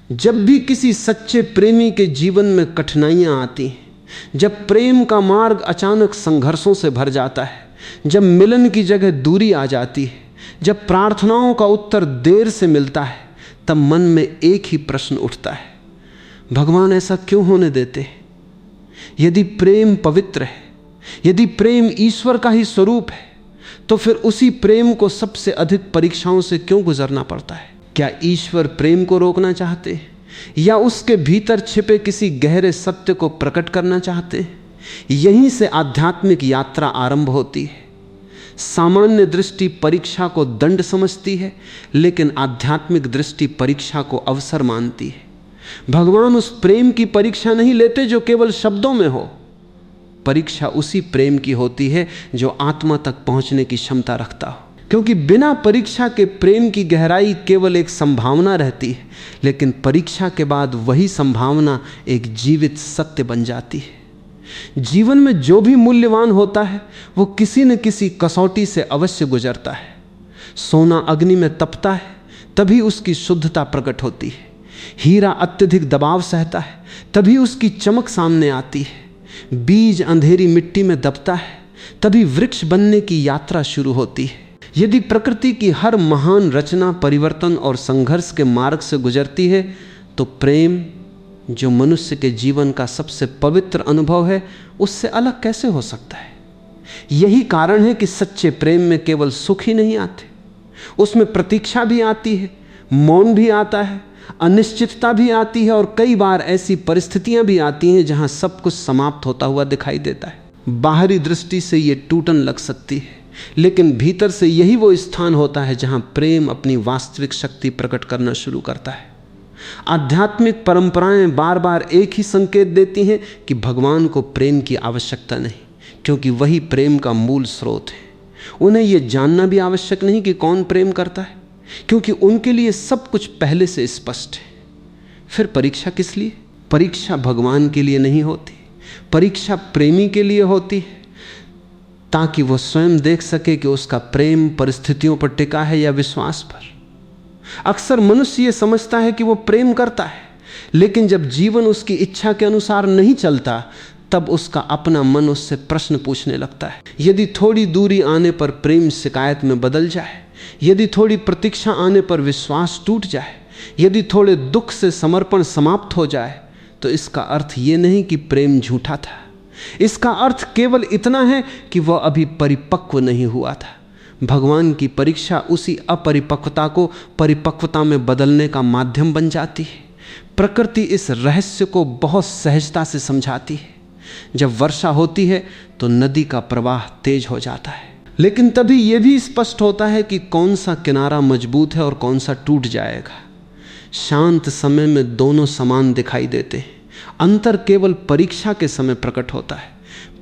जब भी किसी सच्चे प्रेमी के जीवन में कठिनाइयां आती हैं, जब प्रेम का मार्ग अचानक संघर्षों से भर जाता है, जब मिलन की जगह दूरी आ जाती है, जब प्रार्थनाओं का उत्तर देर से मिलता है, तब मन में एक ही प्रश्न उठता है, भगवान ऐसा क्यों होने देते हैं? यदि प्रेम पवित्र है, यदि प्रेम ईश्वर का ही स्वरूप है, तो फिर उसी प्रेम को सबसे अधिक परीक्षाओं से क्यों गुजरना पड़ता है? क्या ईश्वर प्रेम को रोकना चाहते हैं या उसके भीतर छिपे किसी गहरे सत्य को प्रकट करना चाहते हैं? यहीं से आध्यात्मिक यात्रा आरंभ होती है। सामान्य दृष्टि परीक्षा को दंड समझती है, लेकिन आध्यात्मिक दृष्टि परीक्षा को अवसर मानती है। भगवान उस प्रेम की परीक्षा नहीं लेते जो केवल शब्दों में हो। परीक्षा उसी प्रेम की होती है जो आत्मा तक पहुंचने की क्षमता रखता हो, क्योंकि बिना परीक्षा के प्रेम की गहराई केवल एक संभावना रहती है, लेकिन परीक्षा के बाद वही संभावना एक जीवित सत्य बन जाती है। जीवन में जो भी मूल्यवान होता है वो किसी न किसी कसौटी से अवश्य गुजरता है। सोना अग्नि में तपता है, तभी उसकी शुद्धता प्रकट होती है। हीरा अत्यधिक दबाव सहता है, तभी उसकी चमक सामने आती है। बीज अंधेरी मिट्टी में दबता है, तभी वृक्ष बनने की यात्रा शुरू होती है। यदि प्रकृति की हर महान रचना परिवर्तन और संघर्ष के मार्ग से गुजरती है, तो प्रेम, जो मनुष्य के जीवन का सबसे पवित्र अनुभव है, उससे अलग कैसे हो सकता है? यही कारण है कि सच्चे प्रेम में केवल सुख ही नहीं आते, उसमें प्रतीक्षा भी आती है, मौन भी आता है, अनिश्चितता भी आती है, और कई बार ऐसी परिस्थितियां भी आती हैं जहां सब कुछ समाप्त होता हुआ दिखाई देता है। बाहरी दृष्टि से ये टूटन लग सकती है, लेकिन भीतर से यही वो स्थान होता है जहां प्रेम अपनी वास्तविक शक्ति प्रकट करना शुरू करता है। आध्यात्मिक परंपराएं बार बार एक ही संकेत देती हैं कि भगवान को प्रेम की आवश्यकता नहीं, क्योंकि वही प्रेम का मूल स्रोत है। उन्हें यह जानना भी आवश्यक नहीं कि कौन प्रेम करता है, क्योंकि उनके लिए सब कुछ पहले से स्पष्ट है। फिर परीक्षा किस लिए? परीक्षा भगवान के लिए नहीं होती, परीक्षा प्रेमी के लिए होती है, ताकि वह स्वयं देख सके कि उसका प्रेम परिस्थितियों पर टिका है या विश्वास पर। अक्सर मनुष्य ये समझता है कि वो प्रेम करता है, लेकिन जब जीवन उसकी इच्छा के अनुसार नहीं चलता, तब उसका अपना मन उससे प्रश्न पूछने लगता है। यदि थोड़ी दूरी आने पर प्रेम शिकायत में बदल जाए, यदि थोड़ी प्रतीक्षा आने पर विश्वास टूट जाए, यदि थोड़े दुख से समर्पण समाप्त हो जाए, तो इसका अर्थ ये नहीं कि प्रेम झूठा था। इसका अर्थ केवल इतना है कि वह अभी परिपक्व नहीं हुआ था। भगवान की परीक्षा उसी अपरिपक्वता को परिपक्वता में बदलने का माध्यम बन जाती है। प्रकृति इस रहस्य को बहुत सहजता से समझाती है। जब वर्षा होती है तो नदी का प्रवाह तेज हो जाता है, लेकिन तभी यह भी स्पष्ट होता है कि कौन सा किनारा मजबूत है और कौन सा टूट जाएगा। शांत समय में दोनों समान दिखाई देते हैं, अंतर केवल परीक्षा के समय प्रकट होता है।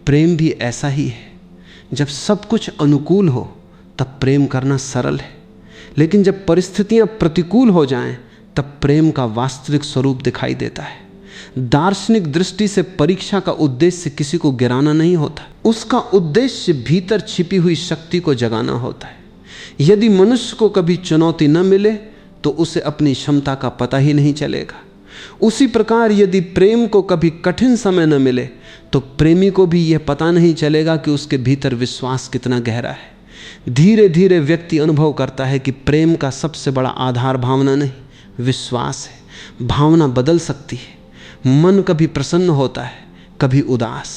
प्रेम भी ऐसा ही है। जब सब कुछ अनुकूल हो तब प्रेम करना सरल है, लेकिन जब परिस्थितियां प्रतिकूल हो जाएं, तब प्रेम का वास्तविक स्वरूप दिखाई देता है। दार्शनिक दृष्टि से परीक्षा का उद्देश्य किसी को गिराना नहीं होता, उसका उद्देश्य भीतर छिपी हुई शक्ति को जगाना होता है। यदि मनुष्य को कभी चुनौती न मिले तो उसे अपनी क्षमता का पता ही नहीं चलेगा। उसी प्रकार यदि प्रेम को कभी कठिन समय न मिले तो प्रेमी को भी यह पता नहीं चलेगा कि उसके भीतर विश्वास कितना गहरा है। धीरे धीरे व्यक्ति अनुभव करता है कि प्रेम का सबसे बड़ा आधार भावना नहीं, विश्वास है। भावना बदल सकती है, मन कभी प्रसन्न होता है, कभी उदास,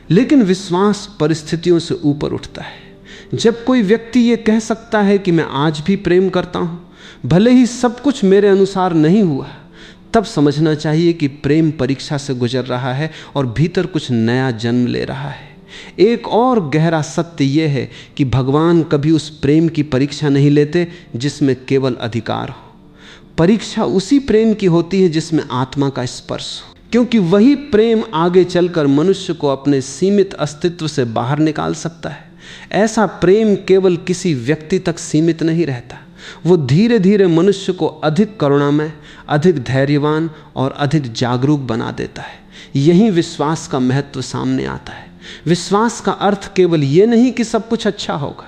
लेकिन विश्वास परिस्थितियों से ऊपर उठता है। जब कोई व्यक्ति ये कह सकता है कि मैं आज भी प्रेम करता हूँ, भले ही सब कुछ मेरे अनुसार नहीं हुआ, तब समझना चाहिए कि प्रेम परीक्षा से गुजर रहा है और भीतर कुछ नया जन्म ले रहा है। एक और गहरा सत्य यह है कि भगवान कभी उस प्रेम की परीक्षा नहीं लेते जिसमें केवल अधिकार हो। परीक्षा उसी प्रेम की होती है जिसमें आत्मा का स्पर्श हो, क्योंकि वही प्रेम आगे चलकर मनुष्य को अपने सीमित अस्तित्व से बाहर निकाल सकता है। ऐसा प्रेम केवल किसी व्यक्ति तक सीमित नहीं रहता, वो धीरे धीरे मनुष्य को अधिक करुणामय, अधिक धैर्यवान और अधिक जागरूक बना देता है। यही विश्वास का महत्व सामने आता है। विश्वास का अर्थ केवल ये नहीं कि सब कुछ अच्छा होगा।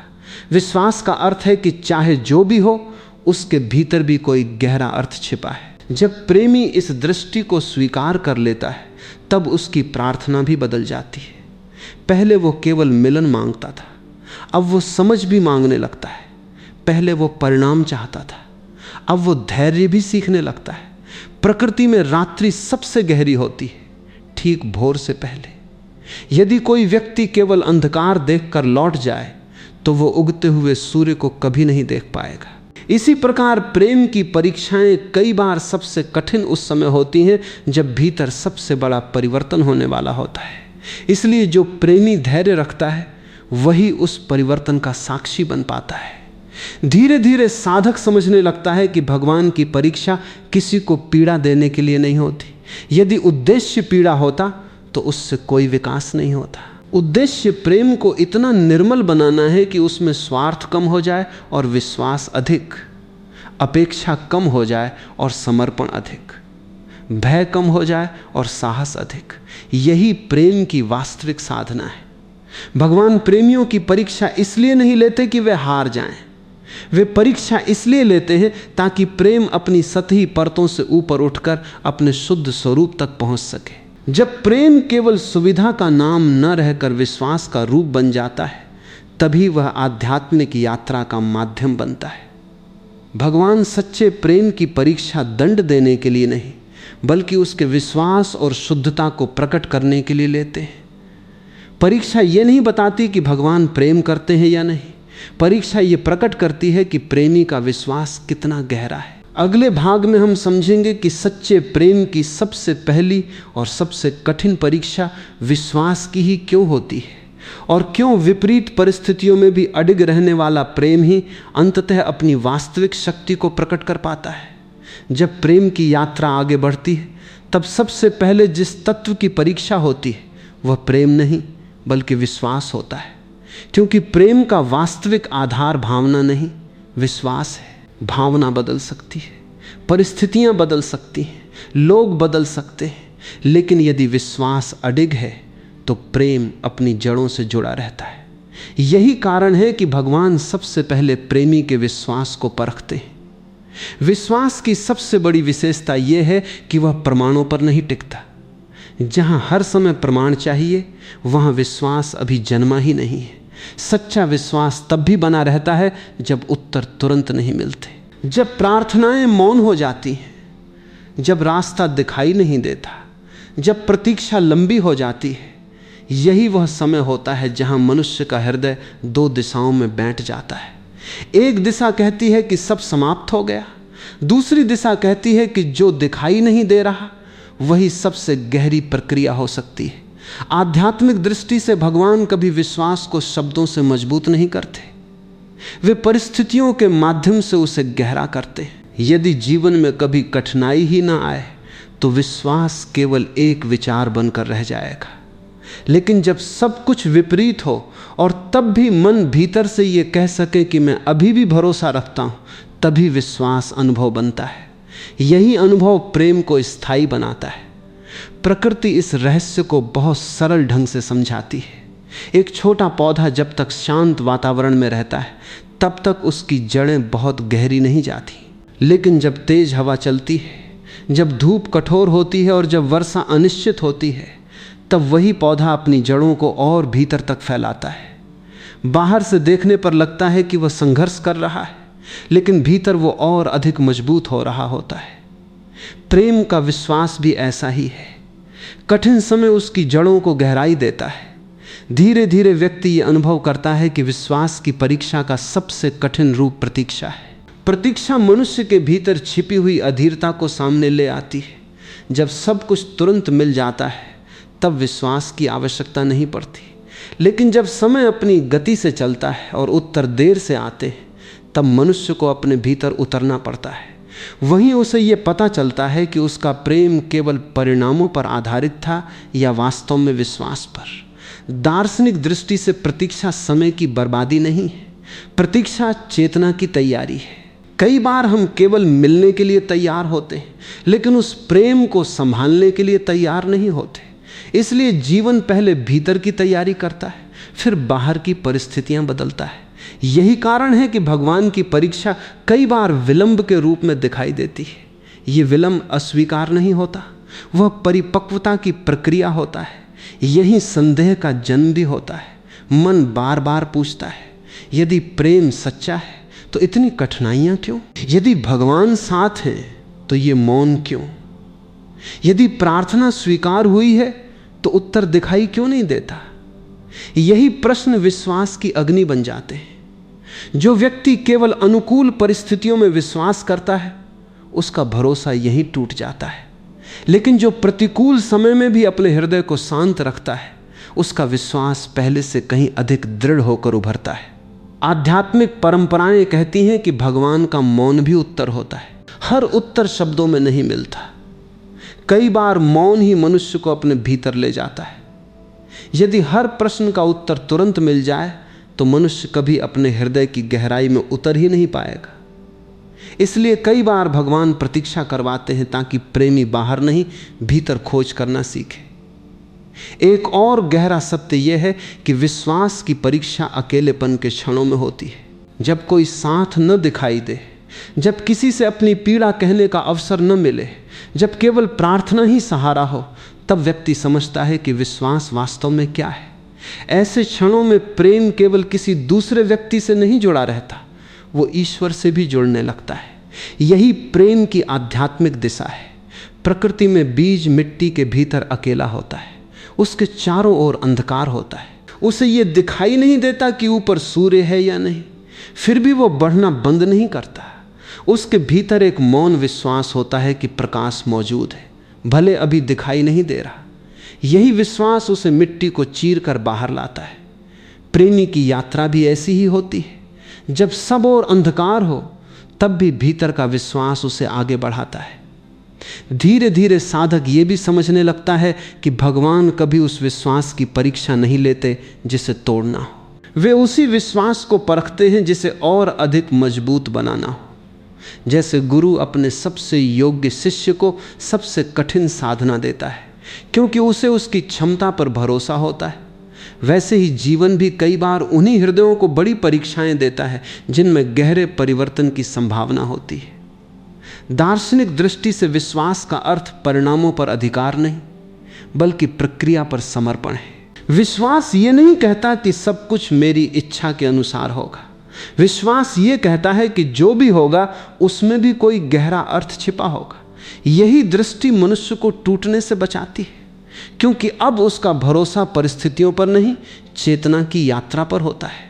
विश्वास का अर्थ है कि चाहे जो भी हो, उसके भीतर भी कोई गहरा अर्थ छिपा है। जब प्रेमी इस दृष्टि को स्वीकार कर लेता है तब उसकी प्रार्थना भी बदल जाती है। पहले वो केवल मिलन मांगता था, अब वो समझ भी मांगने लगता है। पहले वो परिणाम चाहता था, अब वो धैर्य भी सीखने लगता है। प्रकृति में रात्रि सबसे गहरी होती है, ठीक भोर से पहले। यदि कोई व्यक्ति केवल अंधकार देखकर लौट जाए तो वो उगते हुए सूर्य को कभी नहीं देख पाएगा। इसी प्रकार प्रेम की परीक्षाएं कई बार सबसे कठिन उस समय होती हैं जब भीतर सबसे बड़ा परिवर्तन होने वाला होता है। इसलिए जो प्रेमी धैर्य रखता है वही उस परिवर्तन का साक्षी बन पाता है। धीरे धीरे साधक समझने लगता है कि भगवान की परीक्षा किसी को पीड़ा देने के लिए नहीं होती। यदि उद्देश्य पीड़ा होता तो उससे कोई विकास नहीं होता। उद्देश्य प्रेम को इतना निर्मल बनाना है कि उसमें स्वार्थ कम हो जाए और विश्वास अधिक, अपेक्षा कम हो जाए और समर्पण अधिक, भय कम हो जाए और साहस अधिक। यही प्रेम की वास्तविक साधना है। भगवान प्रेमियों की परीक्षा इसलिए नहीं लेते कि वे हार जाएं, वे परीक्षा इसलिए लेते हैं ताकि प्रेम अपनी सतही परतों से ऊपर उठकर अपने शुद्ध स्वरूप तक पहुंच सके। जब प्रेम केवल सुविधा का नाम न रहकर विश्वास का रूप बन जाता है तभी वह आध्यात्मिक यात्रा का माध्यम बनता है। भगवान सच्चे प्रेम की परीक्षा दंड देने के लिए नहीं बल्कि उसके विश्वास और शुद्धता को प्रकट करने के लिए लेते हैं। परीक्षा ये नहीं बताती कि भगवान प्रेम करते हैं या नहीं, परीक्षा ये प्रकट करती है कि प्रेमी का विश्वास कितना गहरा है। अगले भाग में हम समझेंगे कि सच्चे प्रेम की सबसे पहली और सबसे कठिन परीक्षा विश्वास की ही क्यों होती है और क्यों विपरीत परिस्थितियों में भी अडिग रहने वाला प्रेम ही अंततः अपनी वास्तविक शक्ति को प्रकट कर पाता है। जब प्रेम की यात्रा आगे बढ़ती है तब सबसे पहले जिस तत्व की परीक्षा होती है वह प्रेम नहीं बल्कि विश्वास होता है, क्योंकि प्रेम का वास्तविक आधार भावना नहीं विश्वास है। भावना बदल सकती है, परिस्थितियां बदल सकती हैं, लोग बदल सकते हैं, लेकिन यदि विश्वास अडिग है तो प्रेम अपनी जड़ों से जुड़ा रहता है। यही कारण है कि भगवान सबसे पहले प्रेमी के विश्वास को परखते हैं। विश्वास की सबसे बड़ी विशेषता यह है कि वह प्रमाणों पर नहीं टिकता। जहां हर समय प्रमाण चाहिए वहां विश्वास अभी जन्मा ही नहीं है। सच्चा विश्वास तब भी बना रहता है जब उत्तर तुरंत नहीं मिलते, जब प्रार्थनाएं मौन हो जाती हैं, जब रास्ता दिखाई नहीं देता, जब प्रतीक्षा लंबी हो जाती है। यही वह समय होता है जहां मनुष्य का हृदय दो दिशाओं में बैठ जाता है। एक दिशा कहती है कि सब समाप्त हो गया, दूसरी दिशा कहती है कि जो दिखाई नहीं दे रहा वही सबसे गहरी प्रक्रिया हो सकती है। आध्यात्मिक दृष्टि से भगवान कभी विश्वास को शब्दों से मजबूत नहीं करते, वे परिस्थितियों के माध्यम से उसे गहरा करते हैं। यदि जीवन में कभी कठिनाई ही ना आए तो विश्वास केवल एक विचार बनकर रह जाएगा, लेकिन जब सब कुछ विपरीत हो और तब भी मन भीतर से ये कह सके कि मैं अभी भी भरोसा रखता हूँ, तभी विश्वास अनुभव बनता है। यही अनुभव प्रेम को स्थायी बनाता है। प्रकृति इस रहस्य को बहुत सरल ढंग से समझाती है। एक छोटा पौधा जब तक शांत वातावरण में रहता है तब तक उसकी जड़ें बहुत गहरी नहीं जाती, लेकिन जब तेज हवा चलती है, जब धूप कठोर होती है और जब वर्षा अनिश्चित होती है, तब वही पौधा अपनी जड़ों को और भीतर तक फैलाता है। बाहर से देखने पर लगता है कि वह संघर्ष कर रहा है, लेकिन भीतर वो और अधिक मजबूत हो रहा होता है। प्रेम का विश्वास भी ऐसा ही है। कठिन समय उसकी जड़ों को गहराई देता है। धीरे धीरे व्यक्ति ये अनुभव करता है कि विश्वास की परीक्षा का सबसे कठिन रूप प्रतीक्षा है। प्रतीक्षा मनुष्य के भीतर छिपी हुई अधीरता को सामने ले आती है। जब सब कुछ तुरंत मिल जाता है तब विश्वास की आवश्यकता नहीं पड़ती, लेकिन जब समय अपनी गति से चलता है और उत्तर देर से आते हैं तब मनुष्य को अपने भीतर उतरना पड़ता है। वहीं उसे ये पता चलता है कि उसका प्रेम केवल परिणामों पर आधारित था या वास्तव में विश्वास पर। दार्शनिक दृष्टि से प्रतीक्षा समय की बर्बादी नहीं है, प्रतीक्षा चेतना की तैयारी है। कई बार हम केवल मिलने के लिए तैयार होते हैं, लेकिन उस प्रेम को संभालने के लिए तैयार नहीं होते। इसलिए जीवन पहले भीतर की तैयारी करता है, फिर बाहर की परिस्थितियां बदलता है। यही कारण है कि भगवान की परीक्षा कई बार विलंब के रूप में दिखाई देती है। ये विलंब अस्वीकार नहीं होता, वह परिपक्वता की प्रक्रिया होता है। यही संदेह का जन्म भी होता है। मन बार बार पूछता है, यदि प्रेम सच्चा है तो इतनी कठिनाइयां क्यों? यदि भगवान साथ हैं तो ये मौन क्यों? यदि प्रार्थना स्वीकार हुई है तो उत्तर दिखाई क्यों नहीं देता? यही प्रश्न विश्वास की अग्नि बन जाते हैं। जो व्यक्ति केवल अनुकूल परिस्थितियों में विश्वास करता है उसका भरोसा यहीं टूट जाता है, लेकिन जो प्रतिकूल समय में भी अपने हृदय को शांत रखता है उसका विश्वास पहले से कहीं अधिक दृढ़ होकर उभरता है। आध्यात्मिक परंपराएं कहती हैं कि भगवान का मौन भी उत्तर होता है। हर उत्तर शब्दों में नहीं मिलता। कई बार मौन ही मनुष्य को अपने भीतर ले जाता है। यदि हर प्रश्न का उत्तर तुरंत मिल जाए तो मनुष्य कभी अपने हृदय की गहराई में उतर ही नहीं पाएगा। इसलिए कई बार भगवान प्रतीक्षा करवाते हैं ताकि प्रेमी बाहर नहीं भीतर खोज करना सीखे। एक और गहरा सत्य यह है कि विश्वास की परीक्षा अकेलेपन के क्षणों में होती है। जब कोई साथ न दिखाई दे, जब किसी से अपनी पीड़ा कहने का अवसर न मिले, जब केवल प्रार्थना ही सहारा हो, तब व्यक्ति समझता है कि विश्वास वास्तव में क्या है। ऐसे क्षणों में प्रेम केवल किसी दूसरे व्यक्ति से नहीं जुड़ा रहता, वो ईश्वर से भी जुड़ने लगता है। यही प्रेम की आध्यात्मिक दिशा है। प्रकृति में बीज मिट्टी के भीतर अकेला होता है, उसके चारों ओर अंधकार होता है। उसे ये दिखाई नहीं देता कि ऊपर सूर्य है या नहीं, फिर भी वो बढ़ना बंद नहीं करता। उसके भीतर एक मौन विश्वास होता है कि प्रकाश मौजूद है, भले अभी दिखाई नहीं दे रहा। यही विश्वास उसे मिट्टी को चीर कर बाहर लाता है। प्रेमी की यात्रा भी ऐसी ही होती है। जब सब और अंधकार हो तब भी भीतर का विश्वास उसे आगे बढ़ाता है। धीरे धीरे साधक ये भी समझने लगता है कि भगवान कभी उस विश्वास की परीक्षा नहीं लेते जिसे तोड़ना हो। वे उसी विश्वास को परखते हैं जिसे और अधिक मजबूत बनाना हो। जैसे गुरु अपने सबसे योग्य शिष्य को सबसे कठिन साधना देता है क्योंकि उसे उसकी क्षमता पर भरोसा होता है, वैसे ही जीवन भी कई बार उन्हीं हृदयों को बड़ी परीक्षाएं देता है जिनमें गहरे परिवर्तन की संभावना होती है। दार्शनिक दृष्टि से विश्वास का अर्थ परिणामों पर अधिकार नहीं बल्कि प्रक्रिया पर समर्पण है। विश्वास ये नहीं कहता कि सब कुछ मेरी इच्छा के अनुसार होगा। विश्वास ये कहता है कि जो भी होगा उसमें भी कोई गहरा अर्थ छिपा होगा। यही दृष्टि मनुष्य को टूटने से बचाती है, क्योंकि अब उसका भरोसा परिस्थितियों पर नहीं, चेतना की यात्रा पर होता है।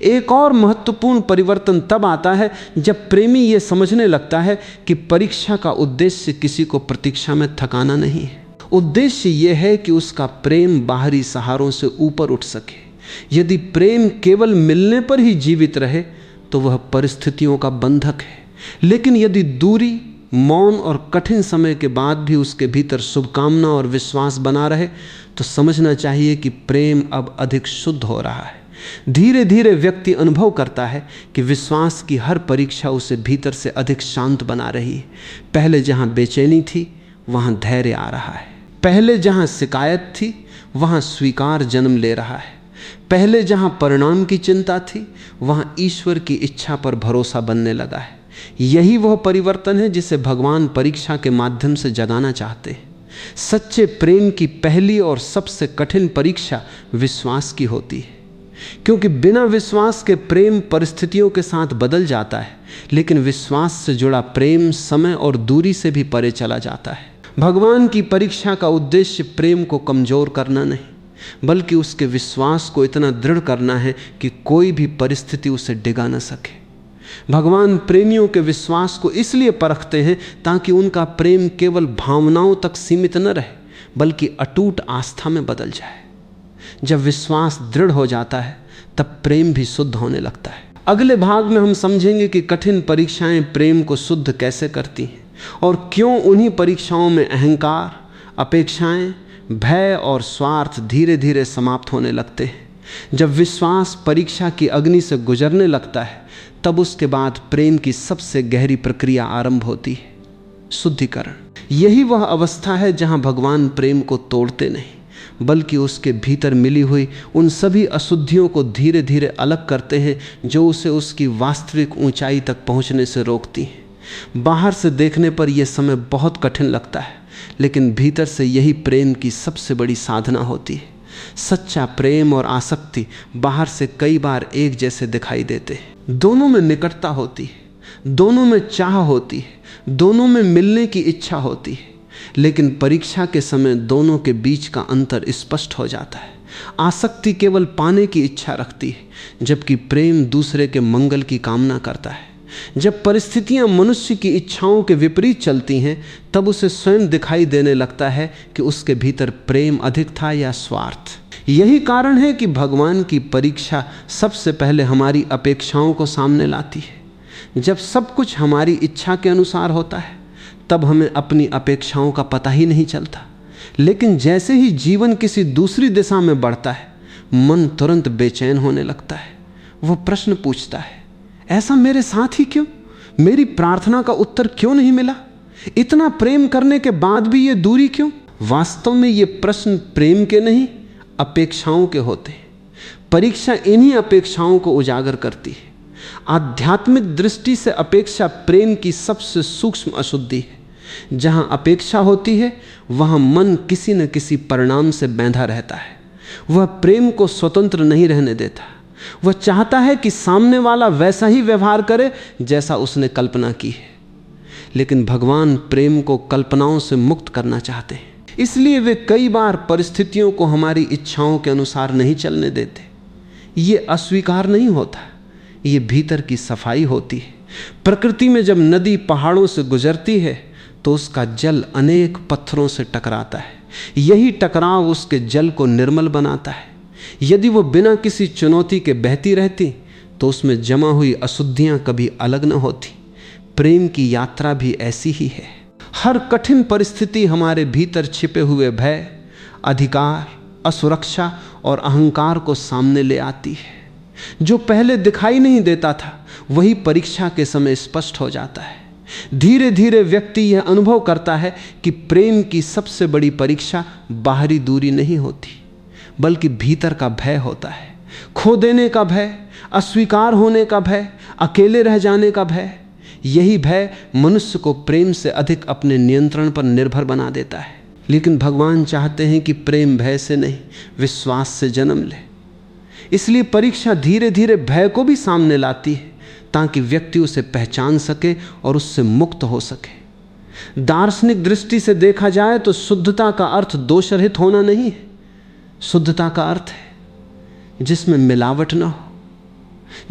एक और महत्वपूर्ण परिवर्तन तब आता है जब प्रेमी यह समझने लगता है कि परीक्षा का उद्देश्य किसी को प्रतीक्षा में थकाना नहीं है। उद्देश्य यह है कि उसका प्रेम बाहरी सहारों से ऊपर उठ सके। यदि प्रेम केवल मिलने पर ही जीवित रहे तो वह परिस्थितियों का बंधक है, लेकिन यदि दूरी, मौन और कठिन समय के बाद भी उसके भीतर शुभकामना और विश्वास बना रहे तो समझना चाहिए कि प्रेम अब अधिक शुद्ध हो रहा है। धीरे धीरे व्यक्ति अनुभव करता है कि विश्वास की हर परीक्षा उसे भीतर से अधिक शांत बना रही है। पहले जहाँ बेचैनी थी वहाँ धैर्य आ रहा है। पहले जहाँ शिकायत थी वहाँ स्वीकार जन्म ले रहा है। पहले जहाँ परिणाम की चिंता थी वहाँ ईश्वर की इच्छा पर भरोसा बनने लगा है। यही वह परिवर्तन है जिसे भगवान परीक्षा के माध्यम से जगाना चाहते हैं। सच्चे प्रेम की पहली और सबसे कठिन परीक्षा विश्वास की होती है, क्योंकि बिना विश्वास के प्रेम परिस्थितियों के साथ बदल जाता है, लेकिन विश्वास से जुड़ा प्रेम समय और दूरी से भी परे चला जाता है। भगवान की परीक्षा का उद्देश्य प्रेम को कमजोर करना नहीं बल्कि उसके विश्वास को इतना दृढ़ करना है कि कोई भी परिस्थिति उसे डिगा न सके। भगवान प्रेमियों के विश्वास को इसलिए परखते हैं ताकि उनका प्रेम केवल भावनाओं तक सीमित न रहे बल्कि अटूट आस्था में बदल जाए। जब विश्वास दृढ़ हो जाता है तब प्रेम भी शुद्ध होने लगता है। अगले भाग में हम समझेंगे कि कठिन परीक्षाएं प्रेम को शुद्ध कैसे करती हैं और क्यों उन्हीं परीक्षाओं में अहंकार, अपेक्षाएं, भय और स्वार्थ धीरे धीरे समाप्त होने लगते हैं। जब विश्वास परीक्षा की अग्नि से गुजरने लगता है तब उसके बाद प्रेम की सबसे गहरी प्रक्रिया आरंभ होती है, शुद्धिकरण। यही वह अवस्था है जहां भगवान प्रेम को तोड़ते नहीं बल्कि उसके भीतर मिली हुई उन सभी अशुद्धियों को धीरे धीरे अलग करते हैं जो उसे उसकी वास्तविक ऊंचाई तक पहुंचने से रोकती हैं। बाहर से देखने पर यह समय बहुत कठिन लगता है, लेकिन भीतर से यही प्रेम की सबसे बड़ी साधना होती है। सच्चा प्रेम और आसक्ति बाहर से कई बार एक जैसे दिखाई देते हैं। दोनों में निकटता होती है, दोनों में चाह होती है, दोनों में मिलने की इच्छा होती है, लेकिन परीक्षा के समय दोनों के बीच का अंतर स्पष्ट हो जाता है। आसक्ति केवल पाने की इच्छा रखती है, जबकि प्रेम दूसरे के मंगल की कामना करता है। जब परिस्थितियां मनुष्य की इच्छाओं के विपरीत चलती हैं, तब उसे स्वयं दिखाई देने लगता है कि उसके भीतर प्रेम अधिक था या स्वार्थ। यही कारण है कि भगवान की परीक्षा सबसे पहले हमारी अपेक्षाओं को सामने लाती है। जब सब कुछ हमारी इच्छा के अनुसार होता है, तब हमें अपनी अपेक्षाओं का पता ही नहीं चलता, लेकिन जैसे ही जीवन किसी दूसरी दिशा में बढ़ता है, मन तुरंत बेचैन होने लगता है। वह प्रश्न पूछता है, ऐसा मेरे साथ ही क्यों? मेरी प्रार्थना का उत्तर क्यों नहीं मिला? इतना प्रेम करने के बाद भी ये दूरी क्यों? वास्तव में ये प्रश्न प्रेम के नहीं, अपेक्षाओं के होते हैं। परीक्षा इन्हीं अपेक्षाओं को उजागर करती है। आध्यात्मिक दृष्टि से अपेक्षा प्रेम की सबसे सूक्ष्म अशुद्धि है। जहां अपेक्षा होती है, वहां मन किसी न किसी परिणाम से बंधा रहता है। वह प्रेम को स्वतंत्र नहीं रहने देता। वह चाहता है कि सामने वाला वैसा ही व्यवहार करे जैसा उसने कल्पना की है। लेकिन भगवान प्रेम को कल्पनाओं से मुक्त करना चाहते हैं, इसलिए वे कई बार परिस्थितियों को हमारी इच्छाओं के अनुसार नहीं चलने देते। ये अस्वीकार नहीं होता, ये भीतर की सफाई होती है। प्रकृति में जब नदी पहाड़ों से गुजरती है, तो उसका जल अनेक पत्थरों से टकराता है। यही टकराव उसके जल को निर्मल बनाता है। यदि वो बिना किसी चुनौती के बहती रहती, तो उसमें जमा हुई अशुद्धियां कभी अलग न होती। प्रेम की यात्रा भी ऐसी ही है। हर कठिन परिस्थिति हमारे भीतर छिपे हुए भय, अधिकार, असुरक्षा और अहंकार को सामने ले आती है। जो पहले दिखाई नहीं देता था, वही परीक्षा के समय स्पष्ट हो जाता है। धीरे धीरे व्यक्ति यह अनुभव करता है कि प्रेम की सबसे बड़ी परीक्षा बाहरी दूरी नहीं होती, बल्कि भीतर का भय होता है। खो देने का भय, अस्वीकार होने का भय, अकेले रह जाने का भय। यही भय मनुष्य को प्रेम से अधिक अपने नियंत्रण पर निर्भर बना देता है। लेकिन भगवान चाहते हैं कि प्रेम भय से नहीं, विश्वास से जन्म ले। इसलिए परीक्षा धीरे धीरे भय को भी सामने लाती है, ताकि व्यक्ति उसे पहचान सके और उससे मुक्त हो सके। दार्शनिक दृष्टि से देखा जाए तो शुद्धता का अर्थ दोषरहित होना नहीं है। शुद्धता का अर्थ है जिसमें मिलावट न हो।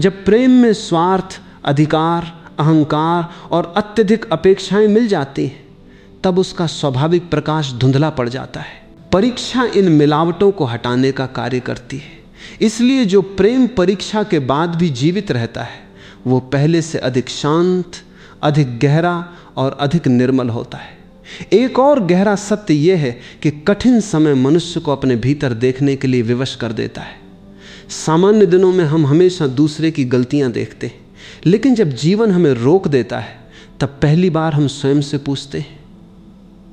जब प्रेम में स्वार्थ, अधिकार, अहंकार और अत्यधिक अपेक्षाएं मिल जाती हैं, तब उसका स्वाभाविक प्रकाश धुंधला पड़ जाता है। परीक्षा इन मिलावटों को हटाने का कार्य करती है। इसलिए जो प्रेम परीक्षा के बाद भी जीवित रहता है, वो पहले से अधिक शांत, अधिक गहरा और अधिक निर्मल होता है। एक और गहरा सत्य यह है कि कठिन समय मनुष्य को अपने भीतर देखने के लिए विवश कर देता है। सामान्य दिनों में हम हमेशा दूसरे की गलतियां देखते हैं, लेकिन जब जीवन हमें रोक देता है, तब पहली बार हम स्वयं से पूछते हैं,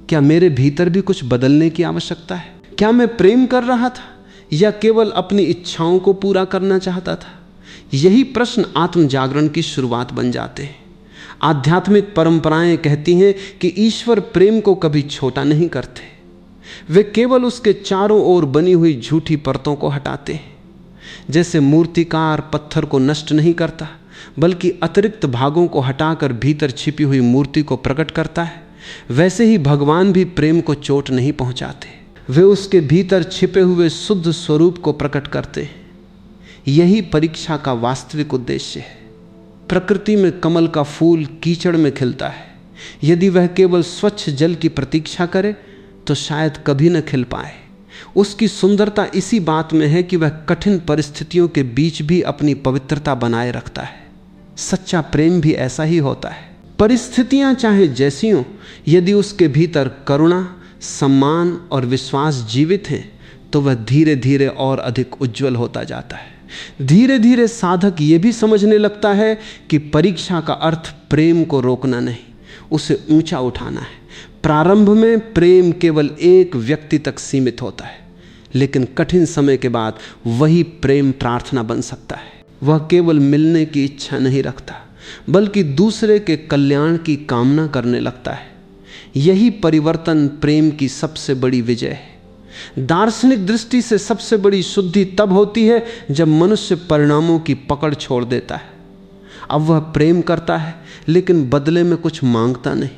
क्या मेरे भीतर भी कुछ बदलने की आवश्यकता है? क्या मैं प्रेम कर रहा था या केवल अपनी इच्छाओं को पूरा करना चाहता था? यही प्रश्न आत्म जागरण की शुरुआत बन जाते हैं। आध्यात्मिक परंपराएं कहती हैं कि ईश्वर प्रेम को कभी छोटा नहीं करते, वे केवल उसके चारों ओर बनी हुई झूठी परतों को हटाते हैं। जैसे मूर्तिकार पत्थर को नष्ट नहीं करता, बल्कि अतिरिक्त भागों को हटाकर भीतर छिपी हुई मूर्ति को प्रकट करता है, वैसे ही भगवान भी प्रेम को चोट नहीं पहुंचाते। वे उसके भीतर छिपे हुए शुद्ध स्वरूप को प्रकट करते हैं। यही परीक्षा का वास्तविक उद्देश्य है। प्रकृति में कमल का फूल कीचड़ में खिलता है। यदि वह केवल स्वच्छ जल की प्रतीक्षा करे, तो शायद कभी न खिल पाए। उसकी सुंदरता इसी बात में है कि वह कठिन परिस्थितियों के बीच भी अपनी पवित्रता बनाए रखता है। सच्चा प्रेम भी ऐसा ही होता है। परिस्थितियां चाहे जैसी हों, यदि उसके भीतर करुणा, सम्मान और विश्वास जीवित हैं, तो वह धीरे धीरे और अधिक उज्जवल होता जाता है। धीरे धीरे साधक ये भी समझने लगता है कि परीक्षा का अर्थ प्रेम को रोकना नहीं, उसे ऊंचा उठाना है। प्रारंभ में प्रेम केवल एक व्यक्ति तक सीमित होता है, लेकिन कठिन समय के बाद वही प्रेम प्रार्थना बन सकता है। वह केवल मिलने की इच्छा नहीं रखता, बल्कि दूसरे के कल्याण की कामना करने लगता है। यही परिवर्तन प्रेम की सबसे बड़ी विजय है। दार्शनिक दृष्टि से सबसे बड़ी शुद्धि तब होती है जब मनुष्य परिणामों की पकड़ छोड़ देता है। अब वह प्रेम करता है लेकिन बदले में कुछ मांगता नहीं।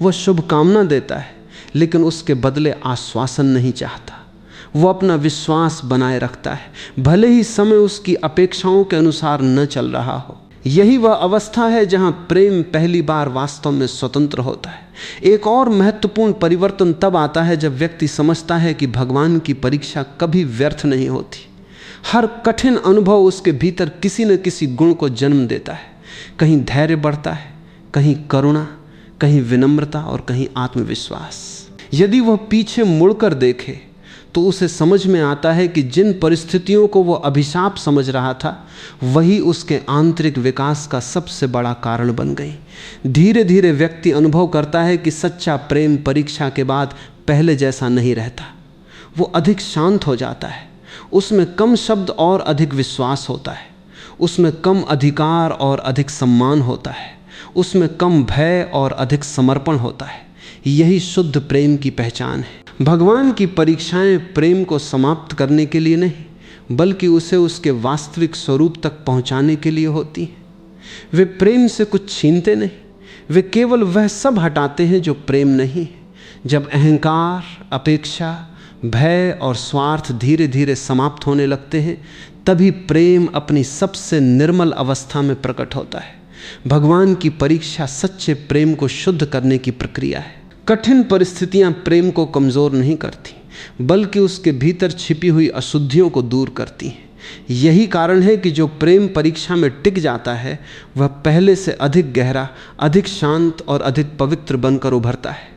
वह शुभकामना देता है लेकिन उसके बदले आश्वासन नहीं चाहता। वह अपना विश्वास बनाए रखता है, भले ही समय उसकी अपेक्षाओं के अनुसार न चल रहा हो। यही वह अवस्था है जहां प्रेम पहली बार वास्तव में स्वतंत्र होता है। एक और महत्वपूर्ण परिवर्तन तब आता है जब व्यक्ति समझता है कि भगवान की परीक्षा कभी व्यर्थ नहीं होती। हर कठिन अनुभव उसके भीतर किसी न किसी गुण को जन्म देता है। कहीं धैर्य बढ़ता है, कहीं करुणा, कहीं विनम्रता और कहीं आत्मविश्वास। यदि वह पीछे मुड़कर देखे तो उसे समझ में आता है कि जिन परिस्थितियों को वह अभिशाप समझ रहा था वही उसके आंतरिक विकास का सबसे बड़ा कारण बन गई। धीरे धीरे व्यक्ति अनुभव करता है कि सच्चा प्रेम परीक्षा के बाद पहले जैसा नहीं रहता। वो अधिक शांत हो जाता है, उसमें कम शब्द और अधिक विश्वास होता है, उसमें कम अधिकार और अधिक सम्मान होता है, उसमें कम भय और अधिक समर्पण होता है। यही शुद्ध प्रेम की पहचान है। भगवान की परीक्षाएं प्रेम को समाप्त करने के लिए नहीं बल्कि उसे उसके वास्तविक स्वरूप तक पहुंचाने के लिए होती हैं। वे प्रेम से कुछ छीनते नहीं, वे केवल वह सब हटाते हैं जो प्रेम नहीं है। जब अहंकार, अपेक्षा, भय और स्वार्थ धीरे धीरे समाप्त होने लगते हैं तभी प्रेम अपनी सबसे निर्मल अवस्था में प्रकट होता है। भगवान की परीक्षा सच्चे प्रेम को शुद्ध करने की प्रक्रिया है। कठिन परिस्थितियां प्रेम को कमज़ोर नहीं करती बल्कि उसके भीतर छिपी हुई अशुद्धियों को दूर करती हैं। यही कारण है कि जो प्रेम परीक्षा में टिक जाता है वह पहले से अधिक गहरा, अधिक शांत और अधिक पवित्र बनकर उभरता है।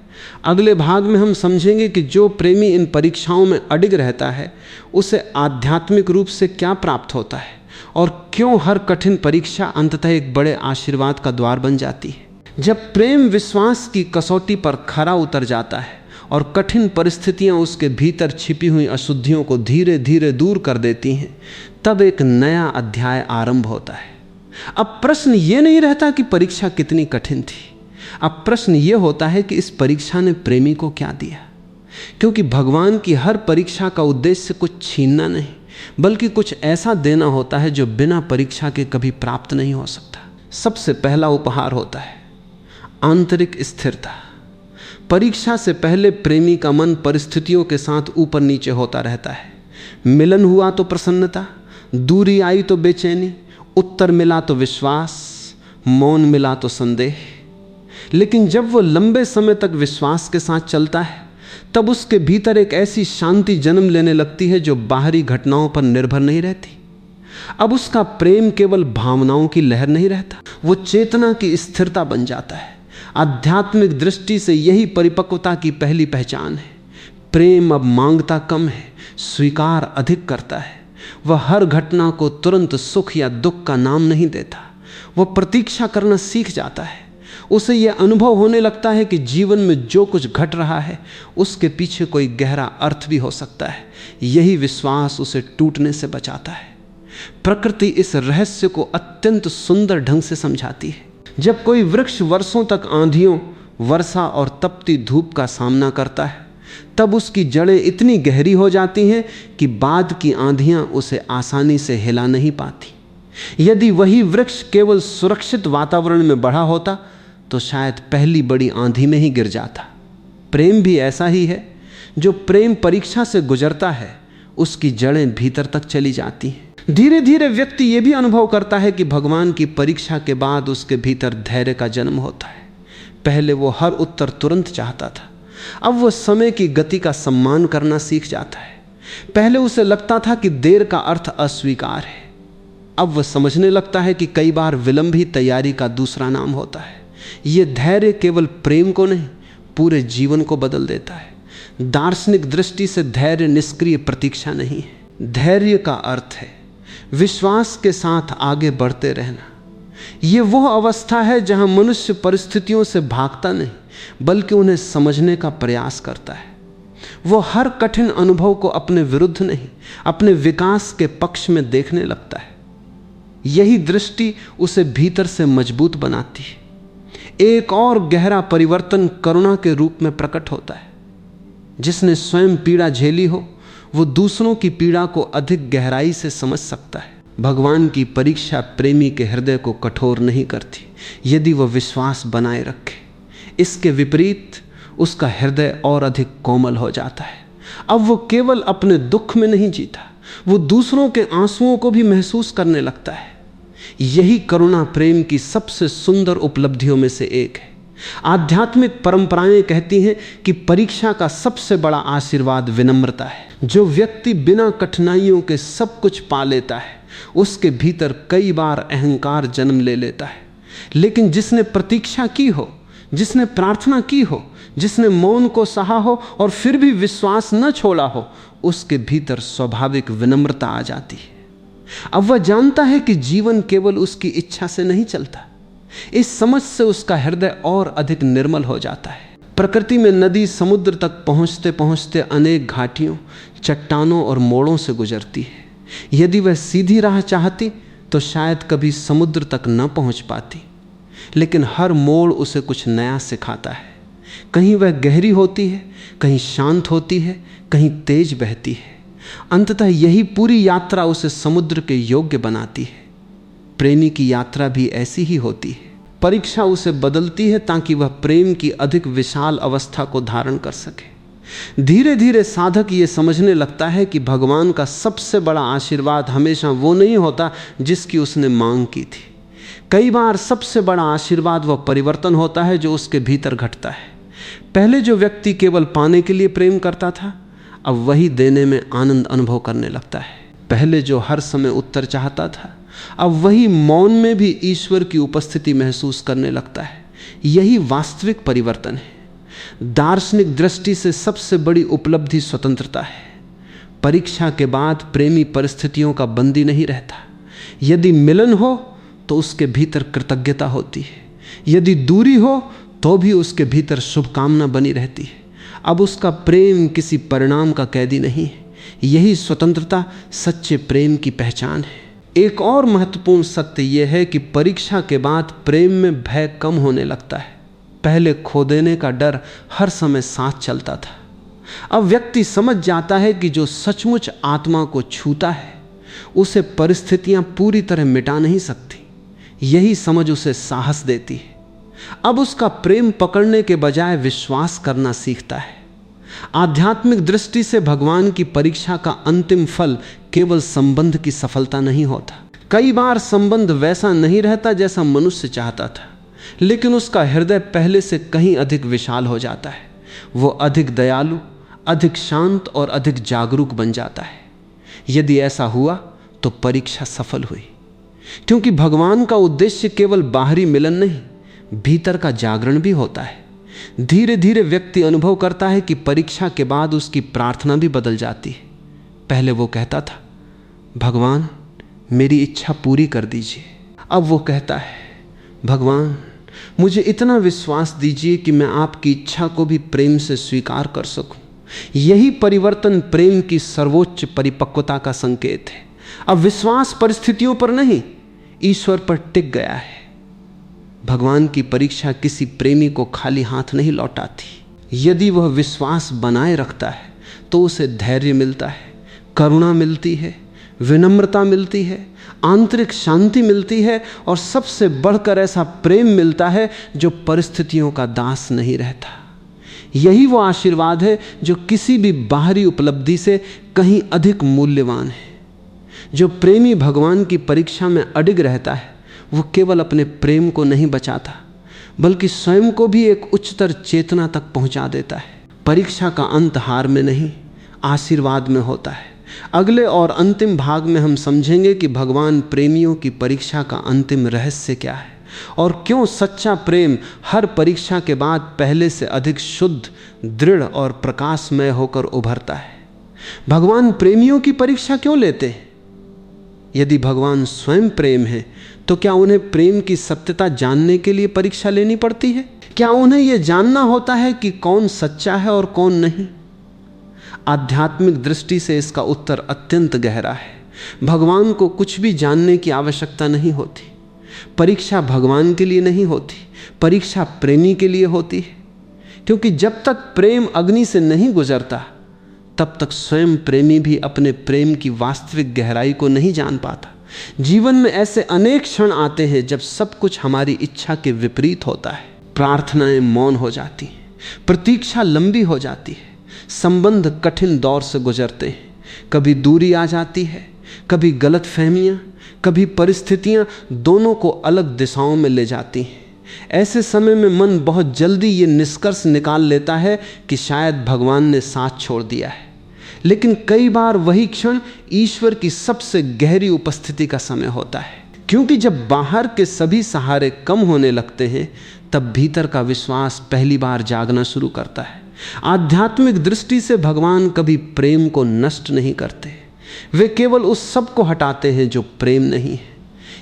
अगले भाग में हम समझेंगे कि जो प्रेमी इन परीक्षाओं में अडिग रहता है उसे आध्यात्मिक रूप से क्या प्राप्त होता है और क्यों हर कठिन परीक्षा अंततः एक बड़े आशीर्वाद का द्वार बन जाती है। जब प्रेम विश्वास की कसौटी पर खरा उतर जाता है और कठिन परिस्थितियां उसके भीतर छिपी हुई अशुद्धियों को धीरे धीरे दूर कर देती हैं तब एक नया अध्याय आरंभ होता है। अब प्रश्न ये नहीं रहता कि परीक्षा कितनी कठिन थी, अब प्रश्न ये होता है कि इस परीक्षा ने प्रेमी को क्या दिया। क्योंकि भगवान की हर परीक्षा का उद्देश्य कुछ छीनना नहीं बल्कि कुछ ऐसा देना होता है जो बिना परीक्षा के कभी प्राप्त नहीं हो सकता। सबसे पहला उपहार होता है आंतरिक स्थिरता। परीक्षा से पहले प्रेमी का मन परिस्थितियों के साथ ऊपर नीचे होता रहता है। मिलन हुआ तो प्रसन्नता, दूरी आई तो बेचैनी, उत्तर मिला तो विश्वास, मौन मिला तो संदेह। लेकिन जब वो लंबे समय तक विश्वास के साथ चलता है तब उसके भीतर एक ऐसी शांति जन्म लेने लगती है जो बाहरी घटनाओं पर निर्भर नहीं रहती। अब उसका प्रेम केवल भावनाओं की लहर नहीं रहता, वो चेतना की स्थिरता बन जाता है। आध्यात्मिक दृष्टि से यही परिपक्वता की पहली पहचान है। प्रेम अब मांगता कम है, स्वीकार अधिक करता है। वह हर घटना को तुरंत सुख या दुख का नाम नहीं देता, वह प्रतीक्षा करना सीख जाता है। उसे यह अनुभव होने लगता है कि जीवन में जो कुछ घट रहा है उसके पीछे कोई गहरा अर्थ भी हो सकता है। यही विश्वास उसे टूटने से बचाता है। प्रकृति इस रहस्य को अत्यंत सुंदर ढंग से समझाती है। जब कोई वृक्ष वर्षों तक आंधियों, वर्षा और तपती धूप का सामना करता है तब उसकी जड़ें इतनी गहरी हो जाती हैं कि बाद की आंधियां उसे आसानी से हिला नहीं पाती। यदि वही वृक्ष केवल सुरक्षित वातावरण में बढ़ा होता तो शायद पहली बड़ी आंधी में ही गिर जाता। प्रेम भी ऐसा ही है। जो प्रेम परीक्षा से गुजरता है उसकी जड़ें भीतर तक चली जाती हैं। धीरे धीरे व्यक्ति ये भी अनुभव करता है कि भगवान की परीक्षा के बाद उसके भीतर धैर्य का जन्म होता है। पहले वो हर उत्तर तुरंत चाहता था, अब वो समय की गति का सम्मान करना सीख जाता है। पहले उसे लगता था कि देर का अर्थ अस्वीकार है, अब वह समझने लगता है कि कई बार विलंब ही तैयारी का दूसरा नाम होता है। ये धैर्य केवल प्रेम को नहीं पूरे जीवन को बदल देता है। दार्शनिक दृष्टि से धैर्य निष्क्रिय प्रतीक्षा नहीं है। धैर्य का अर्थ है विश्वास के साथ आगे बढ़ते रहना। ये वह अवस्था है जहां मनुष्य परिस्थितियों से भागता नहीं बल्कि उन्हें समझने का प्रयास करता है। वो हर कठिन अनुभव को अपने विरुद्ध नहीं अपने विकास के पक्ष में देखने लगता है। यही दृष्टि उसे भीतर से मजबूत बनाती है। एक और गहरा परिवर्तन करुणा के रूप में प्रकट होता है। जिसने स्वयं पीड़ा झेली हो वो दूसरों की पीड़ा को अधिक गहराई से समझ सकता है। भगवान की परीक्षा प्रेमी के हृदय को कठोर नहीं करती यदि वह विश्वास बनाए रखे। इसके विपरीत उसका हृदय और अधिक कोमल हो जाता है। अब वो केवल अपने दुख में नहीं जीता, वो दूसरों के आंसुओं को भी महसूस करने लगता है। यही करुणा प्रेम की सबसे सुंदर उपलब्धियों में से एक है। आध्यात्मिक परंपराएं कहती हैं कि परीक्षा का सबसे बड़ा आशीर्वाद विनम्रता है। जो व्यक्ति बिना कठिनाइयों के सब कुछ पा लेता है उसके भीतर कई बार अहंकार जन्म ले लेता है। लेकिन जिसने प्रतीक्षा की हो, जिसने प्रार्थना की हो, जिसने मौन को सहा हो और फिर भी विश्वास न छोड़ा हो, उसके भीतर स्वाभाविक विनम्रता आ जाती है। अब वह जानता है कि जीवन केवल उसकी इच्छा से नहीं चलता। इस समझ से उसका हृदय और अधिक निर्मल हो जाता है। प्रकृति में नदी समुद्र तक पहुंचते पहुंचते अनेक घाटियों, चट्टानों और मोड़ों से गुजरती है। यदि वह सीधी राह चाहती तो शायद कभी समुद्र तक न पहुंच पाती, लेकिन हर मोड़ उसे कुछ नया सिखाता है। कहीं वह गहरी होती है, कहीं शांत होती है, कहीं तेज बहती है। अंततः यही पूरी यात्रा उसे समुद्र के योग्य बनाती है। प्रेमी की यात्रा भी ऐसी ही होती है। परीक्षा उसे बदलती है ताकि वह प्रेम की अधिक विशाल अवस्था को धारण कर सके। धीरे धीरे साधक ये समझने लगता है कि भगवान का सबसे बड़ा आशीर्वाद हमेशा वो नहीं होता जिसकी उसने मांग की थी। कई बार सबसे बड़ा आशीर्वाद वह परिवर्तन होता है जो उसके भीतर घटता है। पहले जो व्यक्ति केवल पाने के लिए प्रेम करता था, अब वही देने में आनंद अनुभव करने लगता है। पहले जो हर समय उत्तर चाहता था, अब वही मौन में भी ईश्वर की उपस्थिति महसूस करने लगता है। यही वास्तविक परिवर्तन है। दार्शनिक दृष्टि से सबसे बड़ी उपलब्धि स्वतंत्रता है। परीक्षा के बाद प्रेमी परिस्थितियों का बंदी नहीं रहता। यदि मिलन हो तो उसके भीतर कृतज्ञता होती है, यदि दूरी हो तो भी उसके भीतर शुभकामना बनी रहती है। अब उसका प्रेम किसी परिणाम का कैदी नहीं है। यही स्वतंत्रता सच्चे प्रेम की पहचान है। एक और महत्वपूर्ण सत्य यह है कि परीक्षा के बाद प्रेम में भय कम होने लगता है। पहले खो देने का डर हर समय साथ चलता था। अब व्यक्ति समझ जाता है कि जो सचमुच आत्मा को छूता है उसे परिस्थितियां पूरी तरह मिटा नहीं सकती। यही समझ उसे साहस देती है। अब उसका प्रेम पकड़ने के बजाय विश्वास करना सीखता है। आध्यात्मिक दृष्टि से भगवान की परीक्षा का अंतिम फल केवल संबंध की सफलता नहीं होता। कई बार संबंध वैसा नहीं रहता जैसा मनुष्य चाहता था, लेकिन उसका हृदय पहले से कहीं अधिक विशाल हो जाता है। वो अधिक दयालु, अधिक शांत और अधिक जागरूक बन जाता है। यदि ऐसा हुआ तो परीक्षा सफल हुई, क्योंकि भगवान का उद्देश्य केवल बाहरी मिलन नहीं, भीतर का जागरण भी होता है। धीरे धीरे व्यक्ति अनुभव करता है कि परीक्षा के बाद उसकी प्रार्थना भी बदल जाती है। पहले वो कहता था, भगवान मेरी इच्छा पूरी कर दीजिए। अब वो कहता है, भगवान मुझे इतना विश्वास दीजिए कि मैं आपकी इच्छा को भी प्रेम से स्वीकार कर सकूं। यही परिवर्तन प्रेम की सर्वोच्च परिपक्वता का संकेत है। अब विश्वास परिस्थितियों पर नहीं, ईश्वर पर टिक गया है। भगवान की परीक्षा किसी प्रेमी को खाली हाथ नहीं लौटाती। यदि वह विश्वास बनाए रखता है तो उसे धैर्य मिलता है, करुणा मिलती है, विनम्रता मिलती है, आंतरिक शांति मिलती है और सबसे बढ़कर ऐसा प्रेम मिलता है जो परिस्थितियों का दास नहीं रहता। यही वो आशीर्वाद है जो किसी भी बाहरी उपलब्धि से कहीं अधिक मूल्यवान है। जो प्रेमी भगवान की परीक्षा में अडिग रहता है वो केवल अपने प्रेम को नहीं बचाता, बल्कि स्वयं को भी एक उच्चतर चेतना तक पहुंचा देता है। परीक्षा का अंत हार में नहीं, आशीर्वाद में होता है। अगले और अंतिम भाग में हम समझेंगे कि भगवान प्रेमियों की परीक्षा का अंतिम रहस्य क्या है और क्यों सच्चा प्रेम हर परीक्षा के बाद पहले से अधिक शुद्ध, दृढ़ और प्रकाशमय होकर उभरता है। भगवान प्रेमियों की परीक्षा क्यों लेते हैं? यदि भगवान स्वयं प्रेम है तो क्या उन्हें प्रेम की सत्यता जानने के लिए परीक्षा लेनी पड़ती है? क्या उन्हें यह जानना होता है कि कौन सच्चा है और कौन नहीं? आध्यात्मिक दृष्टि से इसका उत्तर अत्यंत गहरा है। भगवान को कुछ भी जानने की आवश्यकता नहीं होती। परीक्षा भगवान के लिए नहीं होती, परीक्षा प्रेमी के लिए होती है। क्योंकि जब तक प्रेम अग्नि से नहीं गुजरता तब तक स्वयं प्रेमी भी अपने प्रेम की वास्तविक गहराई को नहीं जान पाता। जीवन में ऐसे अनेक क्षण आते हैं जब सब कुछ हमारी इच्छा के विपरीत होता है। प्रार्थनाएं मौन हो जाती हैं, प्रतीक्षा लंबी हो जाती है, संबंध कठिन दौर से गुजरते हैं। कभी दूरी आ जाती है, कभी गलतफहमियां, कभी परिस्थितियां दोनों को अलग दिशाओं में ले जाती हैं। ऐसे समय में मन बहुत जल्दी ये निष्कर्ष निकाल लेता है कि शायद भगवान ने साथ छोड़ दिया है। लेकिन कई बार वही क्षण ईश्वर की सबसे गहरी उपस्थिति का समय होता है। क्योंकि जब बाहर के सभी सहारे कम होने लगते हैं तब भीतर का विश्वास पहली बार जागना शुरू करता है। आध्यात्मिक दृष्टि से भगवान कभी प्रेम को नष्ट नहीं करते, वे केवल उस सब को हटाते हैं जो प्रेम नहीं है।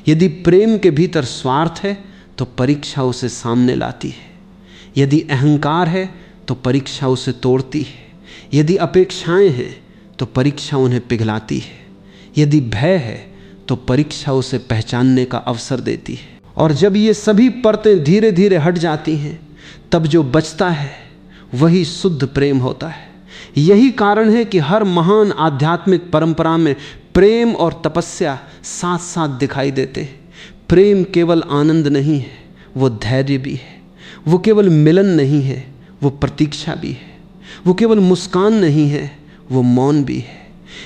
यदि प्रेम के भीतर स्वार्थ है तो परीक्षा उसे सामने लाती है, यदि अहंकार है तो परीक्षा उसे तोड़ती है, यदि अपेक्षाएं हैं तो परीक्षा उन्हें पिघलाती है, यदि भय है तो परीक्षा उसे पहचानने का अवसर देती है। और जब ये सभी परतें धीरे धीरे हट जाती हैं तब जो बचता है वही शुद्ध प्रेम होता है। यही कारण है कि हर महान आध्यात्मिक परंपरा में प्रेम और तपस्या साथ साथ दिखाई देते हैं। प्रेम केवल आनंद नहीं है, वो धैर्य भी है। वो केवल मिलन नहीं है, वो प्रतीक्षा भी है। वो केवल मुस्कान नहीं है, वो मौन भी है।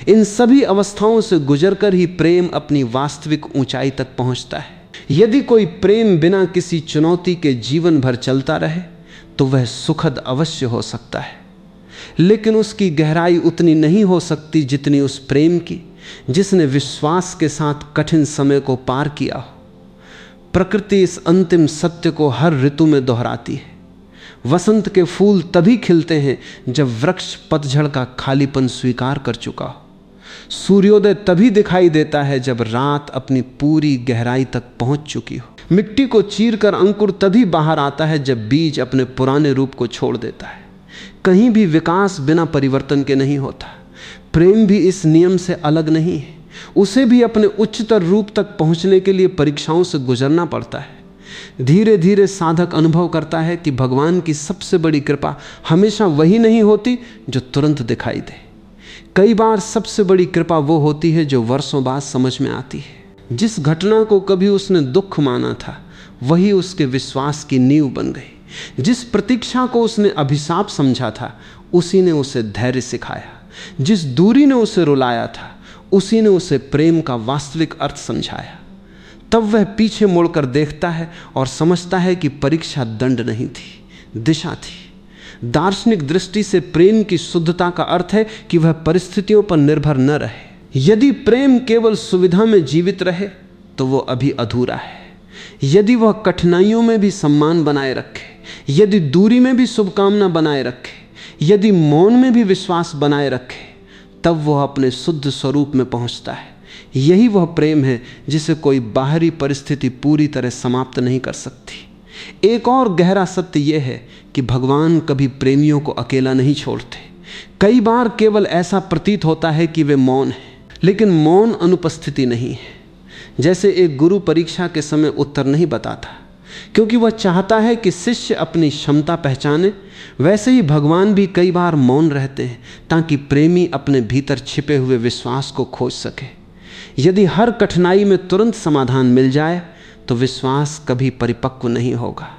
इन सभी अवस्थाओं से गुजरकर ही प्रेम अपनी वास्तविक ऊंचाई तक पहुंचता है। यदि कोई प्रेम बिना किसी चुनौती के जीवन भर चलता रहे तो वह सुखद अवश्य हो सकता है, लेकिन उसकी गहराई उतनी नहीं हो सकती जितनी उस प्रेम की जिसने विश्वास के साथ कठिन समय को पार किया हो। प्रकृति इस अंतिम सत्य को हर ऋतु में दोहराती है। वसंत के फूल तभी खिलते हैं जब वृक्ष पतझड़ का खालीपन स्वीकार कर चुका हो। सूर्योदय तभी दिखाई देता है जब रात अपनी पूरी गहराई तक पहुंच चुकी हो। मिट्टी को चीरकर अंकुर तभी बाहर आता है जब बीज अपने पुराने रूप को छोड़ देता है। कहीं भी विकास बिना परिवर्तन के नहीं होता। प्रेम भी इस नियम से अलग नहीं है। उसे भी अपने उच्चतर रूप तक पहुंचने के लिए परीक्षाओं से गुजरना पड़ता है। धीरे धीरे साधक अनुभव करता है कि भगवान की सबसे बड़ी कृपा हमेशा वही नहीं होती जो तुरंत दिखाई दे। कई बार सबसे बड़ी कृपा वो होती है जो वर्षों बाद समझ में आती है। जिस घटना को कभी उसने दुख माना था वही उसके विश्वास की नींव बन गई। जिस प्रतीक्षा को उसने अभिशाप समझा था उसी ने उसे धैर्य सिखाया। जिस दूरी ने उसे रुलाया था उसी ने उसे प्रेम का वास्तविक अर्थ समझाया। तब वह पीछे मुड़कर देखता है और समझता है कि परीक्षा दंड नहीं थी, दिशा थी। दार्शनिक दृष्टि से प्रेम की शुद्धता का अर्थ है कि वह परिस्थितियों पर निर्भर न रहे। यदि प्रेम केवल सुविधा में जीवित रहे तो वो अभी अधूरा है। यदि वह कठिनाइयों में भी सम्मान बनाए रखे, यदि दूरी में भी शुभकामना बनाए रखे, यदि मौन में भी विश्वास बनाए रखे, तब वह अपने शुद्ध स्वरूप में पहुंचता है। यही वह प्रेम है जिसे कोई बाहरी परिस्थिति पूरी तरह समाप्त नहीं कर सकती। एक और गहरा सत्य यह है कि भगवान कभी प्रेमियों को अकेला नहीं छोड़ते। कई बार केवल ऐसा प्रतीत होता है कि वे मौन हैं, लेकिन मौन अनुपस्थिति नहीं है। जैसे एक गुरु परीक्षा के समय उत्तर नहीं बताता क्योंकि वह चाहता है कि शिष्य अपनी क्षमता पहचाने, वैसे ही भगवान भी कई बार मौन रहते हैं ताकि प्रेमी अपने भीतर छिपे हुए विश्वास को खोज सके। यदि हर कठिनाई में तुरंत समाधान मिल जाए तो विश्वास कभी परिपक्व नहीं होगा।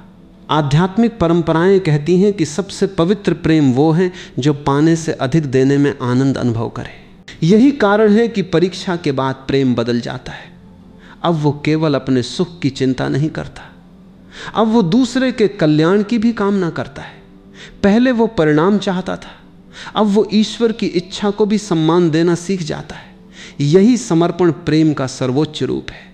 आध्यात्मिक परंपराएं कहती हैं कि सबसे पवित्र प्रेम वो है जो पाने से अधिक देने में आनंद अनुभव करे। यही कारण है कि परीक्षा के बाद प्रेम बदल जाता है। अब वो केवल अपने सुख की चिंता नहीं करता, अब वो दूसरे के कल्याण की भी कामना करता है। पहले वो परिणाम चाहता था, अब वो ईश्वर की इच्छा को भी सम्मान देना सीख जाता है। यही समर्पण प्रेम का सर्वोच्च रूप है।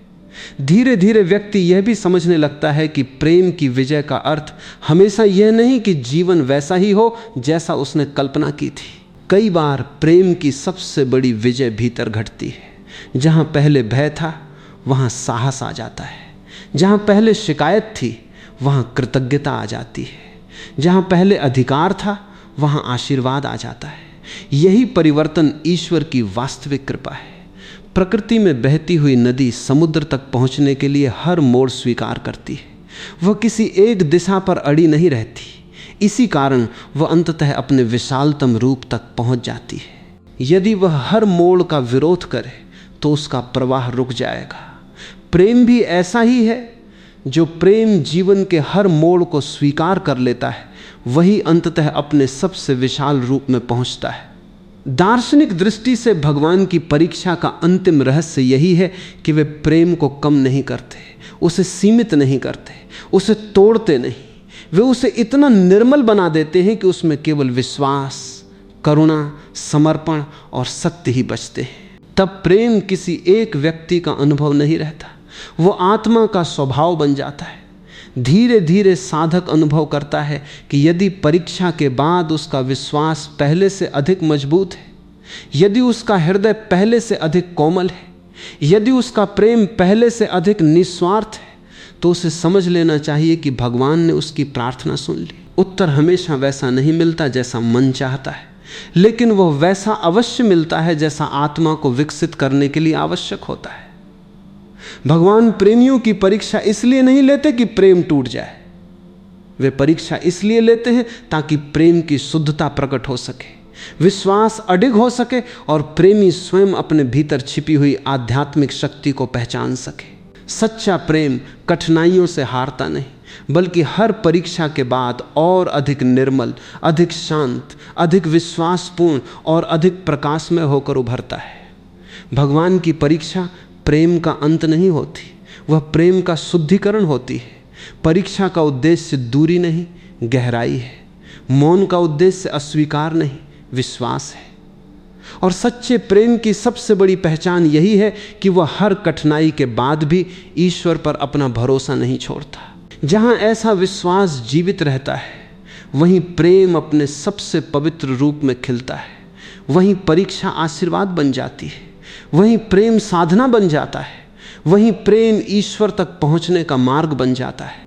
धीरे धीरे व्यक्ति यह भी समझने लगता है कि प्रेम की विजय का अर्थ हमेशा यह नहीं कि जीवन वैसा ही हो जैसा उसने कल्पना की थी। कई बार प्रेम की सबसे बड़ी विजय भीतर घटती है। जहाँ पहले भय था वहाँ साहस आ जाता है, जहाँ पहले शिकायत थी वहाँ कृतज्ञता आ जाती है, जहाँ पहले अधिकार था वहाँ आशीर्वाद आ जाता है। यही परिवर्तन ईश्वर की वास्तविक कृपा है। प्रकृति में बहती हुई नदी समुद्र तक पहुंचने के लिए हर मोड़ स्वीकार करती है। वह किसी एक दिशा पर अड़ी नहीं रहती। इसी कारण वह अंततः अपने विशालतम रूप तक पहुंच जाती है। यदि वह हर मोड़ का विरोध करे तो उसका प्रवाह रुक जाएगा। प्रेम भी ऐसा ही है। जो प्रेम जीवन के हर मोड़ को स्वीकार कर लेता है वही अंततः अपने सबसे विशाल रूप में पहुंचता है। दार्शनिक दृष्टि से भगवान की परीक्षा का अंतिम रहस्य यही है कि वे प्रेम को कम नहीं करते, उसे सीमित नहीं करते, उसे तोड़ते नहीं। वे उसे इतना निर्मल बना देते हैं कि उसमें केवल विश्वास, करुणा, समर्पण और सत्य ही बचते हैं। तब प्रेम किसी एक व्यक्ति का अनुभव नहीं रहता, वो आत्मा का स्वभाव बन जाता है। धीरे धीरे साधक अनुभव करता है कि यदि परीक्षा के बाद उसका विश्वास पहले से अधिक मजबूत है, यदि उसका हृदय पहले से अधिक कोमल है, यदि उसका प्रेम पहले से अधिक निस्वार्थ है, तो उसे समझ लेना चाहिए कि भगवान ने उसकी प्रार्थना सुन ली। उत्तर हमेशा वैसा नहीं मिलता जैसा मन चाहता है, लेकिन वह वैसा अवश्य मिलता है जैसा आत्मा को विकसित करने के लिए आवश्यक होता है। भगवान प्रेमियों की परीक्षा इसलिए नहीं लेते कि प्रेम टूट जाए, वे परीक्षा इसलिए लेते हैं ताकि प्रेम की शुद्धता प्रकट हो सके, विश्वास अडिग हो सके और प्रेमी स्वयं अपने भीतर छिपी हुई आध्यात्मिक शक्ति को पहचान सके। सच्चा प्रेम कठिनाइयों से हारता नहीं, बल्कि हर परीक्षा के बाद और अधिक निर्मल, अधिक शांत, अधिक विश्वासपूर्ण और अधिक प्रकाशमय होकर उभरता है। भगवान की परीक्षा प्रेम का अंत नहीं होती, वह प्रेम का शुद्धिकरण होती है। परीक्षा का उद्देश्य दूरी नहीं, गहराई है। मौन का उद्देश्य अस्वीकार नहीं, विश्वास है। और सच्चे प्रेम की सबसे बड़ी पहचान यही है कि वह हर कठिनाई के बाद भी ईश्वर पर अपना भरोसा नहीं छोड़ता। जहाँ ऐसा विश्वास जीवित रहता है, वहीं प्रेम अपने सबसे पवित्र रूप में खिलता है। वहीं परीक्षा आशीर्वाद बन जाती है, वहीं प्रेम साधना बन जाता है, वहीं प्रेम ईश्वर तक पहुंचने का मार्ग बन जाता है।